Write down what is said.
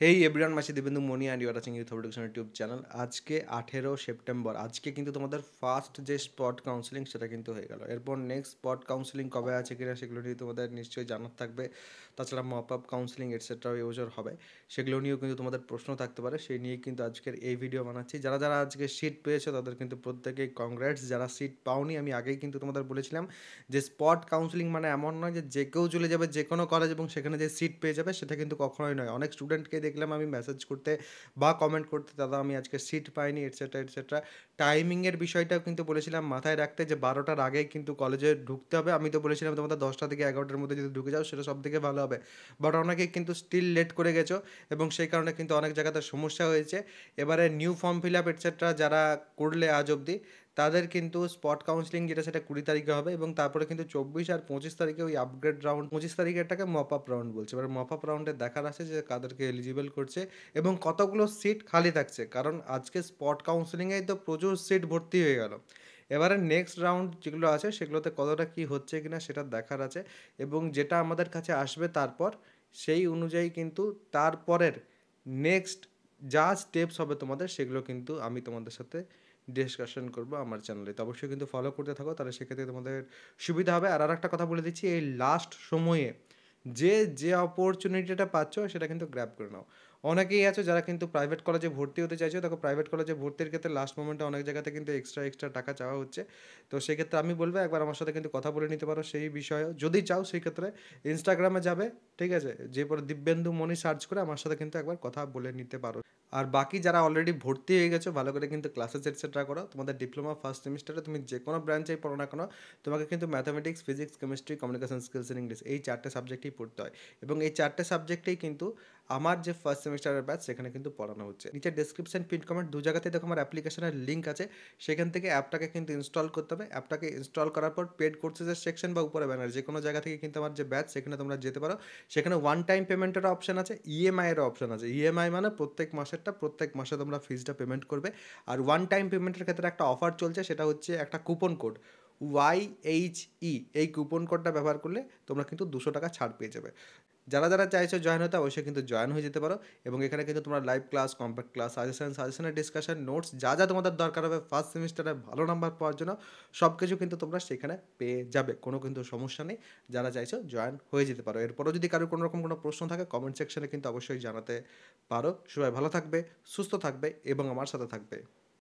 হেই everyone, মাসি Dibyendu Moni and you are watching youth education YouTube channel. আজকে 18 September, আজকে কিন্তু তোমাদের ফার্স্ট যে স্পট কাউন্সিলিং সেটা কিন্তু হয়ে গেল। এরপর নেক্সট স্পট কাউন্সিলিং কবে আছে কিনা সেগুলো নিয়ে তোমাদের নিশ্চয়ই জানার থাকবে। তাছাড়া মপ আপ কাউন্সিলিং এটসেট্রাও এই বছর হবে, সেগুলো নিয়েও কিন্তু তোমাদের প্রশ্ন থাকতে পারে। সেই নিয়ে কিন্তু আজকের এই ভিডিও বানাচ্ছি। যারা যারা আজকে সিট পেয়েছে তাদের কিন্তু প্রত্যেকেই কংগ্রেটস। যারা সিট পাওনি, আমি আগেই কিন্তু তোমাদের বলেছিলাম যে স্পট কাউন্সিলিং মানে এমন নয় যে যে কেউ চলে যাবে যে কোনো কলেজ এবং সেখানে যে সিট পেয়ে যাবে, সেটা কিন্তু কখনোই নয়। অনেক স্টুডেন্টকে দেখলাম আমি মেসেজ করতে বা কমেন্ট করতে, দাদা আমি আজকে সিট পাইনি এটসেট্রা এটসেট্রা। টাইমিংয়ের বিষয়টাও কিন্তু বলেছিলাম মাথায় রাখতে, যে 12টার আগে কিন্তু কলেজে ঢুকতে হবে। আমি তো বলেছিলাম তোমাদের 10টা থেকে 11টার মধ্যে যদি ঢুকে যাও সেটা সব থেকে ভালো হবে, বাট অনেকে কিন্তু স্টিল লেট করে গেছো এবং সেই কারণে কিন্তু অনেক জায়গাতে সমস্যা হয়েছে। এবারে new form fill up etcetera যারা করলে আজ অবধি, তাদের কিন্তু স্পট কাউন্সিলিং যেটা সেটা 20 তারিখে হবে, এবং তারপরে কিন্তু 24 আর 25 তারিখে ওই আপগ্রেড রাউন্ড, 25 তারিখেরটাকে মপ আপ রাউন্ড বলছে। এবার মপ আপ রাউন্ডে দেখার আছে যে কাদেরকে এলিজিবল করছে এবং কতগুলো সিট খালি থাকছে, কারণ আজকে স্পট কাউন্সিলিংয়েই তো প্রচুর সিট ভর্তি হয়ে গেল। এবারে নেক্সট রাউন্ড যেগুলো আছে সেগুলোতে কতটা কী হচ্ছে কিনা সেটা দেখার আছে, এবং যেটা আমাদের কাছে আসবে তারপর সেই অনুযায়ী কিন্তু তারপরের নেক্সট যা স্টেপস হবে তোমাদের, সেগুলো কিন্তু আমি তোমাদের সাথে ডিসকাশন করবো আমার চ্যানেলে। তো অবশ্যই কিন্তু ফলো করতে থাকো, তাহলে সেক্ষেত্রে তোমাদের সুবিধা হবে। আর একটা কথা বলে দিচ্ছি, এই লাস্ট সময়ে যে অপরচুনিটিটা পাচ্ছ সেটা কিন্তু গ্র্যাব করে নাও। অনেকেই আছে যারা কিন্তু প্রাইভেট কলেজে ভর্তি হতে চাইছো, দেখো প্রাইভেট কলেজে ভর্তির ক্ষেত্রে লাস্ট মোমেন্টে অনেক জায়গাতে কিন্তু এক্সট্রা টাকা চাওয়া হচ্ছে। তো সেক্ষেত্রে আমি বলবো একবার আমার সাথে কিন্তু কথা বলে নিতে পারো সেই বিষয়ে, যদি চাও সেই ক্ষেত্রে ইনস্টাগ্রামে যাবে, ঠিক আছে, যে পরে দিব্যেন্দু মনি সার্চ করে আমার সাথে কিন্তু একবার কথা বলে নিতে পারো। আর বাকি যারা অলরেডি ভর্তি হয়ে গেছো, ভালো করে কিন্তু ক্লাসেস এটসেট্রা করো। তোমাদের ডিপ্লোমা ফার্স্ট সেমিস্টারে তুমি যে কোনো ব্রাঞ্চেই পড়ো না কেন, তোমাকে কিন্তু mathematics, physics, chemistry, communication skills and English এই 4টে সাবজেক্টেই পড়তে হয়, এবং এই 4টে সাবজেক্টেই কিন্তু আমার যে ফার্স্ট সেমিস্টারের ব্যাচ সেখানে কিন্তু পড়ানো হচ্ছে। নিচে ডেসক্রিপশন পিন কমেন্ট দু জায়গাতেই দেখো আমার অ্যাপ্লিকেশনের লিঙ্ক আছে, সেখান থেকে অ্যাপটাকে কিন্তু ইনস্টল করতে হবে। অ্যাপটাকে ইনস্টল করার পর পেড কোর্সেসের সেকশন বা উপরে ব্যানার যে কোনো জায়গা থেকে কিন্তু আমার যে ব্যাচ সেখানে তোমরা যেতে পারো। সেখানে ওয়ান টাইম পেমেন্টেরও অপশন আছে, ইএমআইয়েরও অপশন আছে। ইএমআই মানে প্রত্যেক মাসেরটা, প্রত্যেক মাসে তোমরা ফিজটা পেমেন্ট করবে। আর ওয়ান টাইম পেমেন্টের ক্ষেত্রে একটা অফার চলছে, সেটা হচ্ছে একটা কুপন কোড YHE। এই কুপন কোডটা ব্যবহার করলে তোমরা কিন্তু 200 টাকা ছাড় পেয়ে যাবে। যারা যারা চাইছো জয়েন হতে, অবশ্যই কিন্তু জয়েন হয়ে যেতে পারো। এবং এখানে কিন্তু তোমরা লাইভ ক্লাস, কম্প্যাক্ট ক্লাস, সাজেশনের ডিসকাশন, নোটস যা যা তোমাদের দরকার হবে ফার্স্ট সেমিস্টারে ভালো নাম্বার পাওয়ার জন্য, সব কিছু কিন্তু তোমরা সেখানে পেয়ে যাবে, কোনো কিন্তু সমস্যা নেই। যারা চাইছো জয়েন হয়ে যেতে পারো। এরপরও যদি কারোর কোনো রকম কোনো প্রশ্ন থাকে কমেন্ট সেকশনে কিন্তু অবশ্যই জানাতে পারো। সবাই ভালো থাকবে, সুস্থ থাকবে এবং আমার সাথে থাকবে।